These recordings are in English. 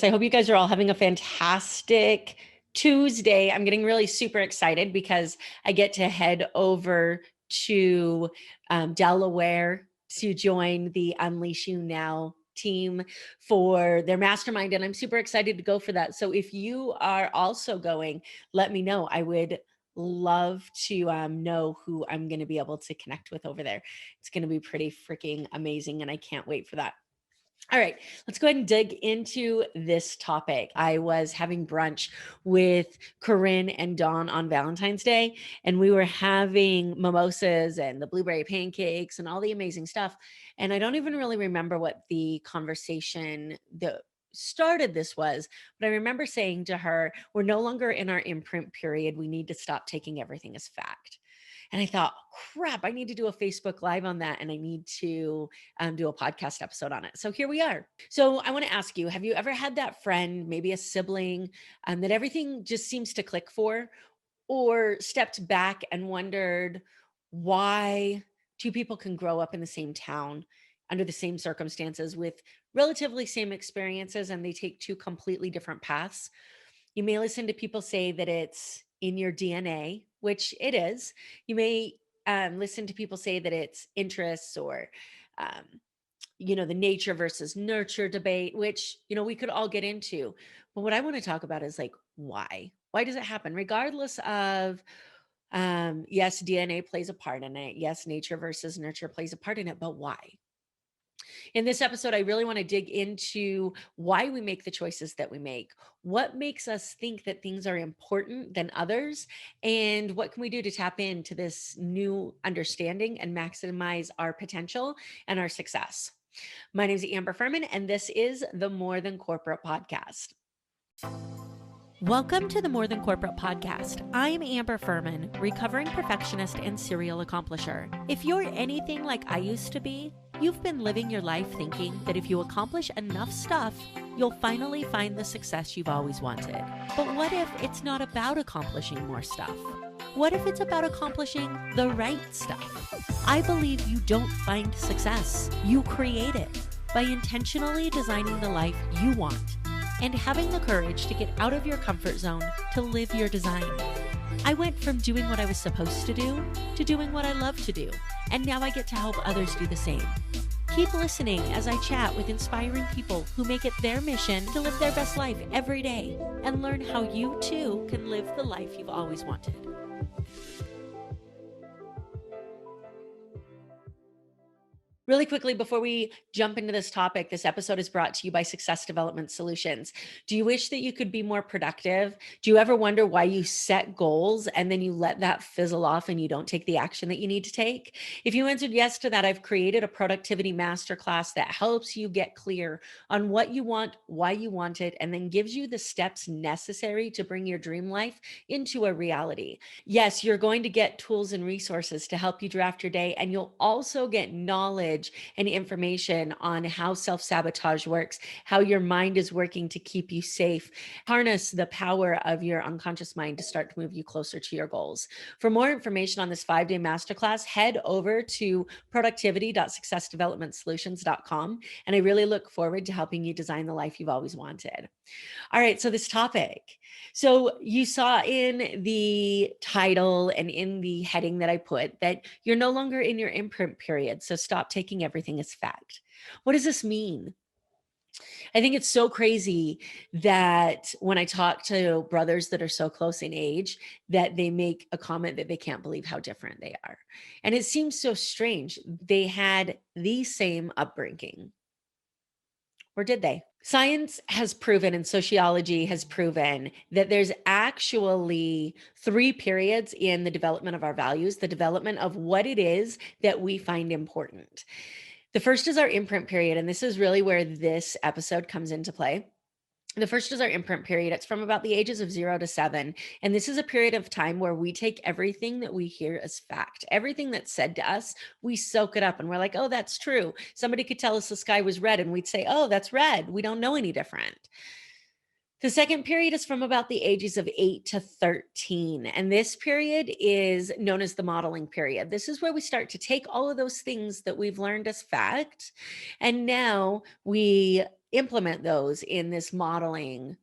I hope you guys are all having a fantastic Tuesday. I'm getting really super excited because I get to head over to Delaware to join the Unleash You Now team for their mastermind. And I'm super excited to go for that. So if you are also going, let me know. I would love to know who I'm going to be able to connect with over there. It's going to be pretty freaking amazing. And I can't wait for that. All right, let's go ahead and dig into this topic. I was having brunch with Corinne and Dawn on Valentine's Day, and we were having mimosas and the blueberry pancakes and all the amazing stuff. And I don't even really remember what the conversation that started this was, but I remember saying to her, we're no longer in our imprint period. We need to stop taking everything as fact. And I thought, crap, I need to do a Facebook Live on that. And I need to do a podcast episode on it. So here we are. So I want to ask you, have you ever had that friend, maybe a sibling, that everything just seems to click for, or stepped back and wondered why two people can grow up in the same town under the same circumstances with relatively same experiences and they take two completely different paths? You may listen to people say that it's in your DNA, which it is. You may listen to people say that it's interests or, um, the nature versus nurture debate, which, we could all get into. But what I want to talk about is like, why? Why does it happen? Regardless of, yes, DNA plays a part in it. Yes, nature versus nurture plays a part in it, but why? In this episode, I really want to dig into why we make the choices that we make, what makes us think that things are important than others, and what can we do to tap into this new understanding and maximize our potential and our success. My name is Amber Fuhriman, and this is the More Than Corporate podcast. Welcome to the More Than Corporate podcast. I'm Amber Fuhriman, recovering perfectionist and serial accomplisher. If you're anything like I used to be, you've been living your life thinking that if you accomplish enough stuff, you'll finally find the success you've always wanted. But what if it's not about accomplishing more stuff? What if it's about accomplishing the right stuff? I believe you don't find success, you create it by intentionally designing the life you want and having the courage to get out of your comfort zone to live your design. I went from doing what I was supposed to do to doing what I love to do, and now I get to help others do the same. Keep listening as I chat with inspiring people who make it their mission to live their best life every day and learn how you too can live the life you've always wanted. Really quickly, before we jump into this topic, this episode is brought to you by Success Development Solutions. Do you wish that you could be more productive? Do you ever wonder why you set goals and then you let that fizzle off and you don't take the action that you need to take? If you answered yes to that, I've created a productivity masterclass that helps you get clear on what you want, why you want it, and then gives you the steps necessary to bring your dream life into a reality. Yes, you're going to get tools and resources to help you draft your day, and you'll also get knowledge and information on how self-sabotage works, how your mind is working to keep you safe, harness the power of your unconscious mind to start to move you closer to your goals. For more information on this 5-day masterclass, head over to productivity.successdevelopmentsolutions.com. And I really look forward to helping you design the life you've always wanted. All right, so this topic. So you saw in the title and in the heading that I put that you're no longer in your imprint period. So stop taking everything as fact. What does this mean? I think it's so crazy that when I talk to brothers that are so close in age, that they make a comment that they can't believe how different they are. And it seems so strange. They had the same upbringing. Or did they? Science has proven and sociology has proven that there's actually 3 periods in the development of our values, the development of what it is that we find important. The first is our imprint period, and this is really where this episode comes into play. The first is our imprint period. It's from about the ages of 0 to 7. And this is a period of time where we take everything that we hear as fact. Everything that's said to us, we soak it up and we're like, oh, that's true. Somebody could tell us the sky was red and we'd say, oh, that's red. We don't know any different. The second period is from about the ages of 8 to 13. And this period is known as the modeling period. This is where we start to take all of those things that we've learned as fact. And now we implement those in this modeling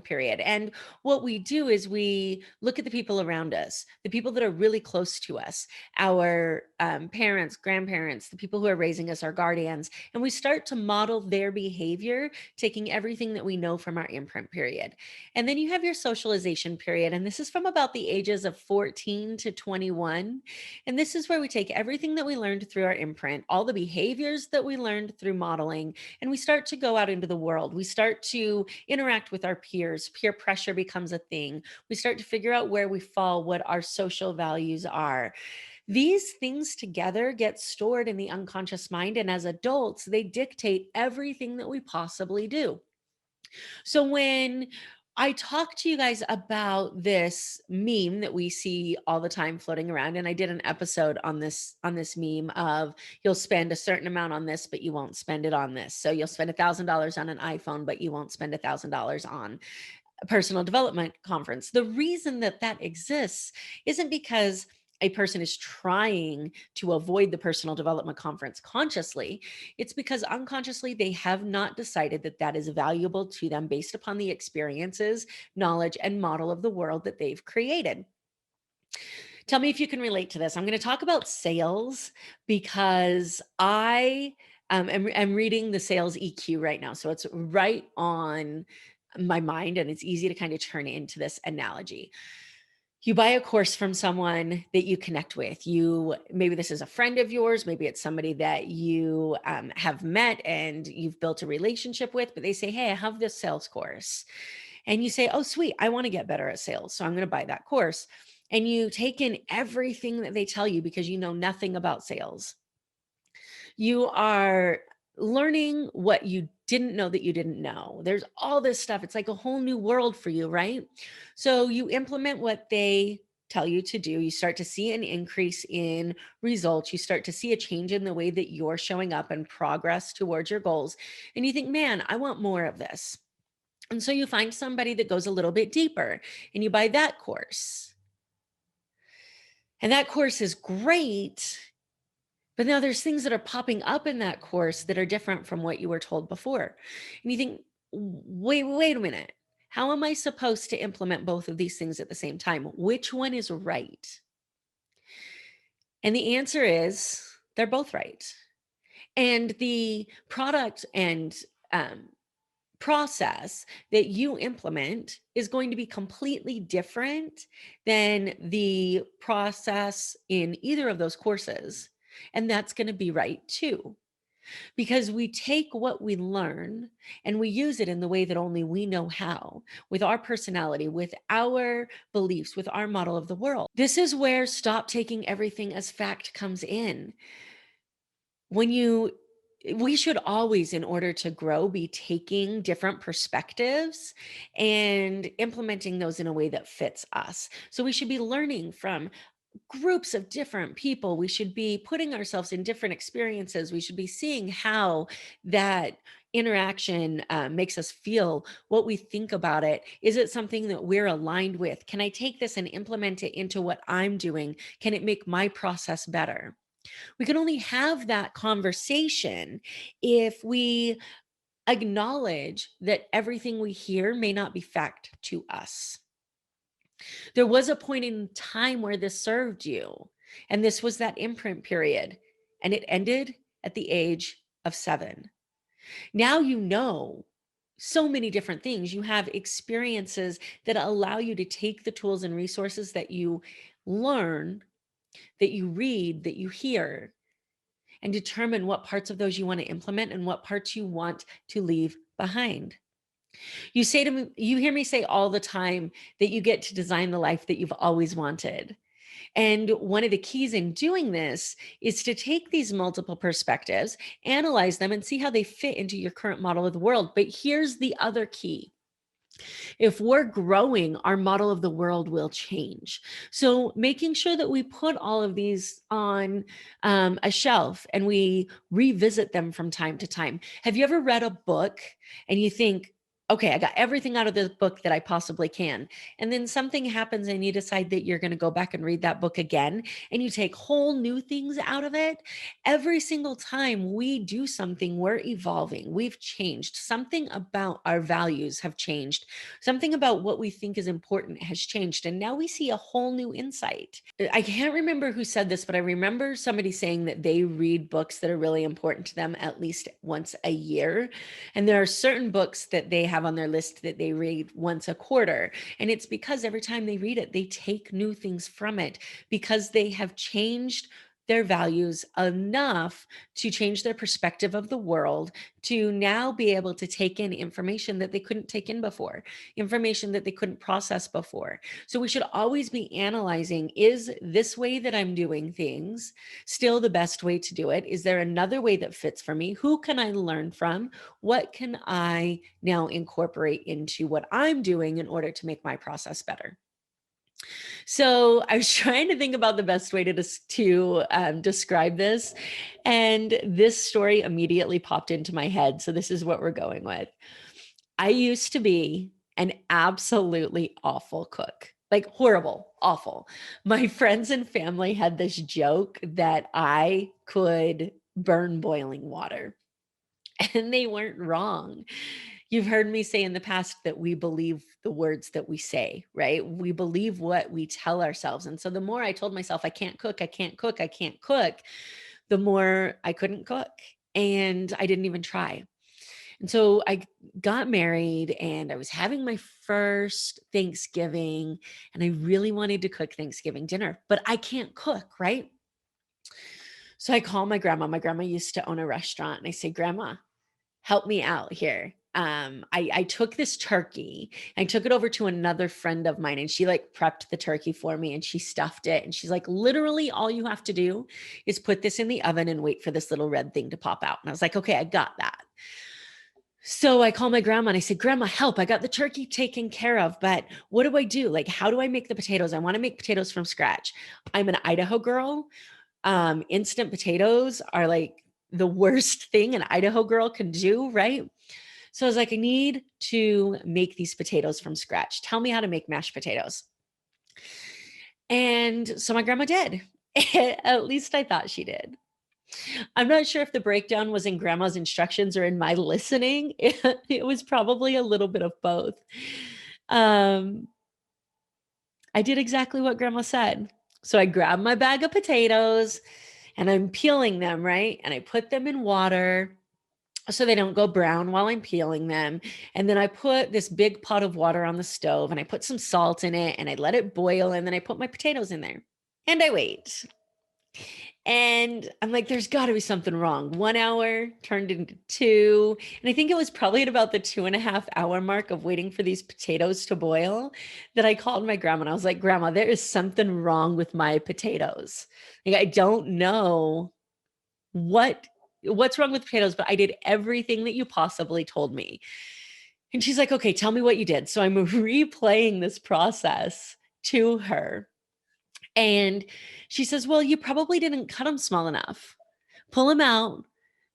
period. And what we do is we look at the people around us, the people that are really close to us, our parents, grandparents, the people who are raising us, our guardians, and we start to model their behavior, taking everything that we know from our imprint period. And then you have your socialization period, and this is from about the ages of 14 to 21. And this is where we take everything that we learned through our imprint, all the behaviors that we learned through modeling, and we start to go out into the world. We start to interact with our peers. Peer pressure becomes a thing. We start to figure out where we fall, what our social values are. These things together get stored in the unconscious mind, and as adults, they dictate everything that we possibly do. So when I talk to you guys about this meme that we see all the time floating around, and I did an episode on this meme of you'll spend a certain amount on this, but you won't spend it on this. So you'll spend $1,000 on an iPhone, but you won't spend $1,000 on a personal development conference. The reason that that exists isn't because a person is trying to avoid the personal development conference consciously. It's because unconsciously they have not decided that that is valuable to them based upon the experiences, knowledge, and model of the world that they've created. Tell me if you can relate to this. I'm going to talk about sales because I am reading the sales EQ right now. So it's right on my mind, and it's easy to kind of turn into this analogy. You buy a course from someone that you connect with. Maybe this is a friend of yours, maybe it's somebody that you have met and you've built a relationship with, but they say, hey, I have this sales course. And you say, oh, sweet, I want to get better at sales, so I'm going to buy that course. And you take in everything that they tell you because you know nothing about sales. You are learning what you didn't know that you didn't know. There's all this stuff. It's like a whole new world for you, right? So you implement what they tell you to do. You start to see an increase in results. You start to see a change in the way that you're showing up and progress towards your goals. And you think, man, I want more of this. And so you find somebody that goes a little bit deeper and you buy that course. And that course is great. But now there's things that are popping up in that course that are different from what you were told before. And you think, wait a minute. How am I supposed to implement both of these things at the same time? Which one is right? And the answer is they're both right. And the product and process that you implement is going to be completely different than the process in either of those courses. And that's going to be right too, because we take what we learn and we use it in the way that only we know how, with our personality, with our beliefs, with our model of the world. This is where stop taking everything as fact comes in. We should always, in order to grow, be taking different perspectives and implementing those in a way that fits us. So we should be learning from groups of different people. We should be putting ourselves in different experiences. We should be seeing how that interaction makes us feel, what we think about it. Is it something that we're aligned with? Can I take this and implement it into what I'm doing? Can it make my process better? We can only have that conversation if we acknowledge that everything we hear may not be fact to us. There was a point in time where this served you, and this was that imprint period, and it ended at the age of 7. Now you know so many different things. You have experiences that allow you to take the tools and resources that you learn, that you read, that you hear, and determine what parts of those you want to implement and what parts you want to leave behind. You hear me say all the time that you get to design the life that you've always wanted. And one of the keys in doing this is to take these multiple perspectives, analyze them, and see how they fit into your current model of the world. But here's the other key. If we're growing, our model of the world will change. So making sure that we put all of these on a shelf and we revisit them from time to time. Have you ever read a book and you think, okay, I got everything out of this book that I possibly can. And then something happens and you decide that you're going to go back and read that book again and you take whole new things out of it. Every single time we do something, we're evolving. We've changed. Something about our values have changed. Something about what we think is important has changed. And now we see a whole new insight. I can't remember who said this, but I remember somebody saying that they read books that are really important to them at least once a year. And there are certain books that they have on their list that they read once a quarter. And it's because every time they read it, they take new things from it because they have changed their values enough to change their perspective of the world to now be able to take in information that they couldn't take in before, information that they couldn't process before. So we should always be analyzing, is this way that I'm doing things still the best way to do it? Is there another way that fits for me? Who can I learn from? What can I now incorporate into what I'm doing in order to make my process better? So I was trying to think about the best way to describe this, and this story immediately popped into my head. So this is what we're going with. I used to be an absolutely awful cook, like horrible, awful. My friends and family had this joke that I could burn boiling water. And they weren't wrong. You've heard me say in the past that we believe the words that we say, right? We believe what we tell ourselves. And so the more I told myself, I can't cook, I can't cook, I can't cook, the more I couldn't cook. And I didn't even try. And so I got married and I was having my first Thanksgiving and I really wanted to cook Thanksgiving dinner, but I can't cook, right? So I call my grandma. My grandma used to own a restaurant and I say, Grandma, help me out here. I took this turkey, I took it over to another friend of mine and she like prepped the turkey for me and she stuffed it. And she's like, literally all you have to do is put this in the oven and wait for this little red thing to pop out. And I was like, okay, I got that. So I call my grandma and I said, Grandma, help. I got the turkey taken care of, but what do I do? Like, how do I make the potatoes? I want to make potatoes from scratch. I'm an Idaho girl. Instant potatoes are like the worst thing an Idaho girl can do, right? So I was like, I need to make these potatoes from scratch. Tell me how to make mashed potatoes. And so my grandma did. At least I thought she did. I'm not sure if the breakdown was in grandma's instructions or in my listening. It was probably a little bit of both. Um, I did exactly what grandma said. So I grabbed my bag of potatoes and I'm peeling them, right? And I put them in water so they don't go brown while I'm peeling them. And then I put this big pot of water on the stove and I put some salt in it and I let it boil. And then I put my potatoes in there and I wait. And I'm like, there's got to be something wrong. 1 hour turned into two. And I think it was probably at about the 2.5 hour mark of waiting for these potatoes to boil that I called my grandma. And I was like, Grandma, there is something wrong with my potatoes. Like, I don't know what's wrong with potatoes, but I did everything that you possibly told me. And she's like, okay, tell me what you did. So I'm replaying this process to her. And she says, well, you probably didn't cut them small enough. Pull them out,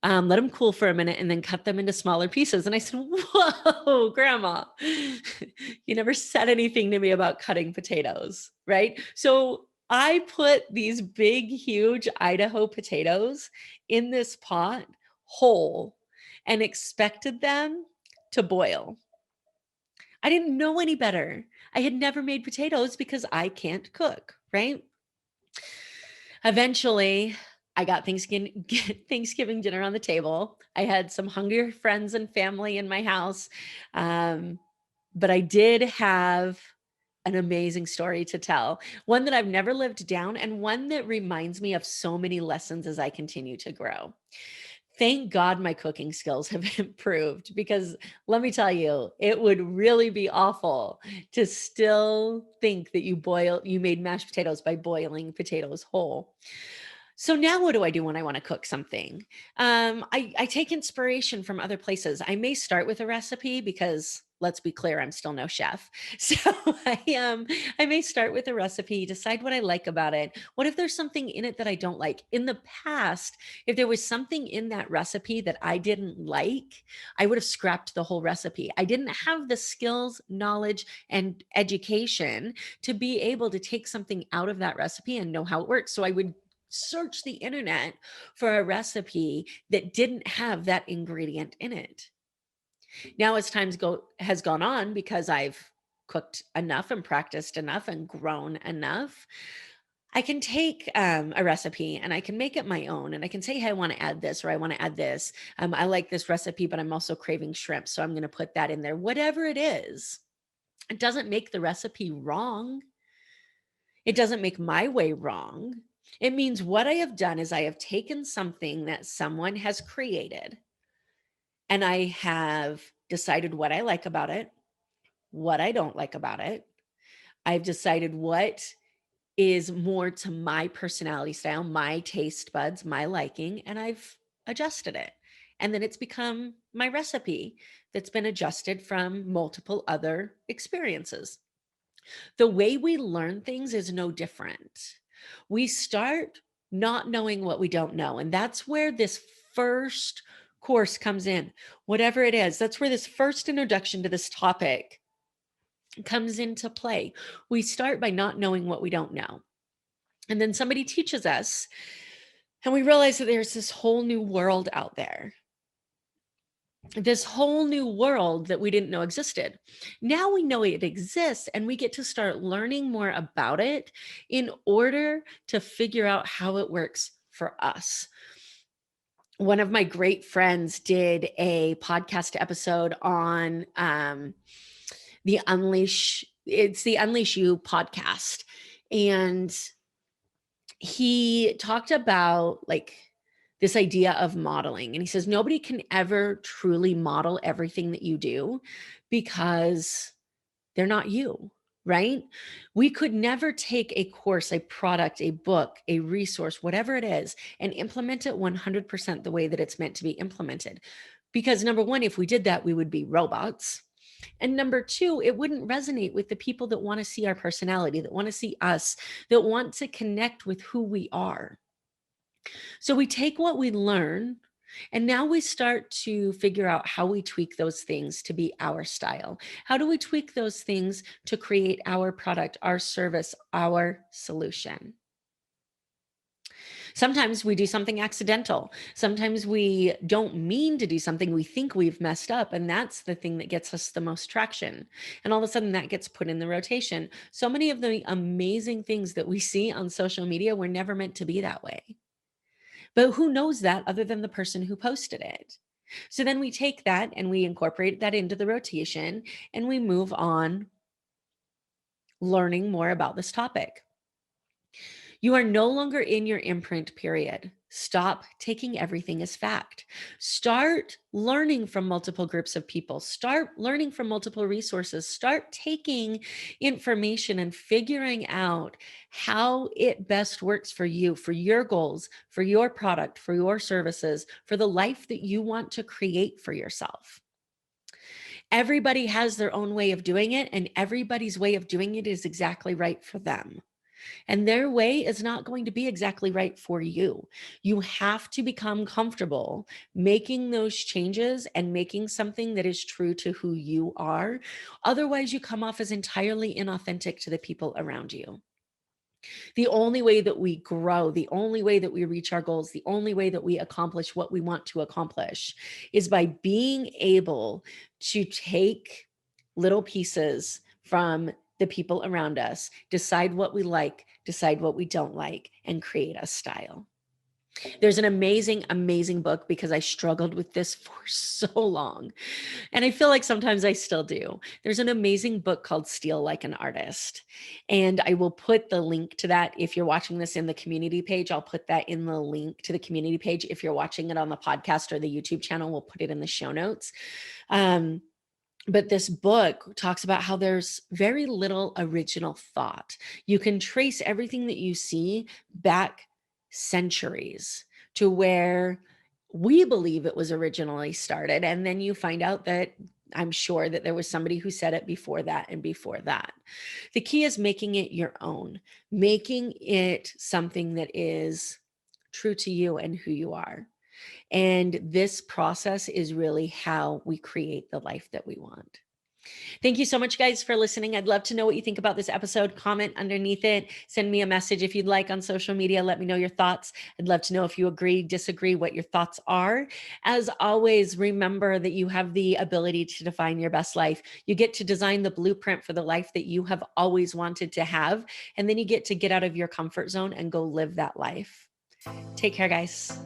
let them cool for a minute, and then cut them into smaller pieces. And I said, whoa, Grandma, you never said anything to me about cutting potatoes, right? So I put these big, huge Idaho potatoes in this pot whole and expected them to boil. I didn't know any better. I had never made potatoes because I can't cook, right? Eventually, I got Thanksgiving dinner on the table. I had some hungry friends and family in my house. But I did have an amazing story to tell, one that I've never lived down, and one that reminds me of so many lessons as I continue to grow. Thank God my cooking skills have improved because let me tell you, it would really be awful to still think that you made mashed potatoes by boiling potatoes whole. So now what do I do when I want to cook something? I take inspiration from other places. I may start with a recipe because let's be clear, I'm still no chef. So I may start with a recipe, decide what I like about it. What if there's something in it that I don't like? In the past, if there was something in that recipe that I didn't like, I would have scrapped the whole recipe. I didn't have the skills, knowledge, and education to be able to take something out of that recipe and know how it works. So I would search the internet for a recipe that didn't have that ingredient in it. Now, as has gone on, because I've cooked enough and practiced enough and grown enough, I can take a recipe and I can make it my own. And I can say, hey, I want to add this or I want to add this. I like this recipe, but I'm also craving shrimp. So I'm going to put that in there. Whatever it is, it doesn't make the recipe wrong. It doesn't make my way wrong. It means what I have done is I have taken something that someone has created and I have decided what I like about it, what I don't like about it. I've decided what is more to my personality style, my taste buds, my liking, and I've adjusted it. And then it's become my recipe that's been adjusted from multiple other experiences. The way we learn things is no different. We start not knowing what we don't know. And that's where this first course comes in, whatever it is. That's where this first introduction to this topic comes into play. We start by not knowing what we don't know. And then somebody teaches us, and we realize that there's this whole new world out there. This whole new world that we didn't know existed. Now we know it exists, and we get to start learning more about it in order to figure out how it works for us. One of my great friends did a podcast episode on the Unleash You podcast. And he talked about like this idea of modeling. And he says, nobody can ever truly model everything that you do because they're not you, right? We could never take a course, a product, a book, a resource, whatever it is, and implement it 100% the way that it's meant to be implemented. Because number one, if we did that, we would be robots. And number two, it wouldn't resonate with the people that want to see our personality, that want to see us, that want to connect with who we are. So we take what we learn and now we start to figure out how we tweak those things to be our style. How do we tweak those things to create our product, our service, our solution? Sometimes we do something accidental. Sometimes we don't mean to do something. We think we've messed up. And that's the thing that gets us the most traction. And all of a sudden that gets put in the rotation. So many of the amazing things that we see on social media were never meant to be that way. But who knows that other than the person who posted it? So then we take that and we incorporate that into the rotation and we move on learning more about this topic. You are no longer in your imprint period. Stop taking everything as fact. Start learning from multiple groups of people. Start learning from multiple resources. Start taking information and figuring out how it best works for you, for your goals, for your product, for your services, for the life that you want to create for yourself. Everybody has their own way of doing it, and everybody's way of doing it is exactly right for them. And their way is not going to be exactly right for you. You have to become comfortable making those changes and making something that is true to who you are. Otherwise, you come off as entirely inauthentic to the people around you. The only way that we grow, the only way that we reach our goals, the only way that we accomplish what we want to accomplish is by being able to take little pieces from the people around us, decide what we like, decide what we don't like, and create a style. There's an amazing, amazing book because I struggled with this for so long. And I feel like sometimes I still do. There's an amazing book called Steal Like an Artist. And I will put the link to that. If you're watching this in the community page, I'll put that in the link to the community page. If you're watching it on the podcast or the YouTube channel, we'll put it in the show notes. But this book talks about how there's very little original thought. You can trace everything that you see back centuries to where we believe it was originally started. And then you find out that I'm sure that there was somebody who said it before that and before that. The key is making it your own, making it something that is true to you and who you are. And this process is really how we create the life that we want. Thank you so much, guys, for listening. I'd love to know what you think about this episode. Comment underneath it. Send me a message if you'd like on social media. Let me know your thoughts. I'd love to know if you agree, disagree, what your thoughts are. As always, remember that you have the ability to define your best life. You get to design the blueprint for the life that you have always wanted to have. And then you get to get out of your comfort zone and go live that life. Take care, guys.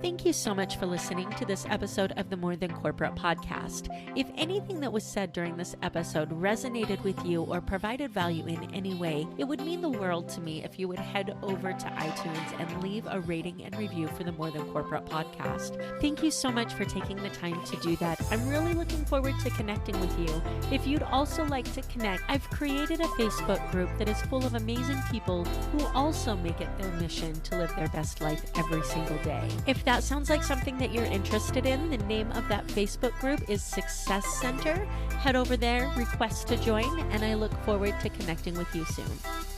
Thank you so much for listening to this episode of the More Than Corporate podcast. If anything that was said during this episode resonated with you or provided value in any way, it would mean the world to me if you would head over to iTunes and leave a rating and review for the More Than Corporate podcast. Thank you so much for taking the time to do that. I'm really looking forward to connecting with you. If you'd also like to connect, I've created a Facebook group that is full of amazing people who also make it their mission to live their best life every single day. If that sounds like something that you're interested in, the name of that Facebook group is Success Center. Head over there, request to join, and I look forward to connecting with you soon.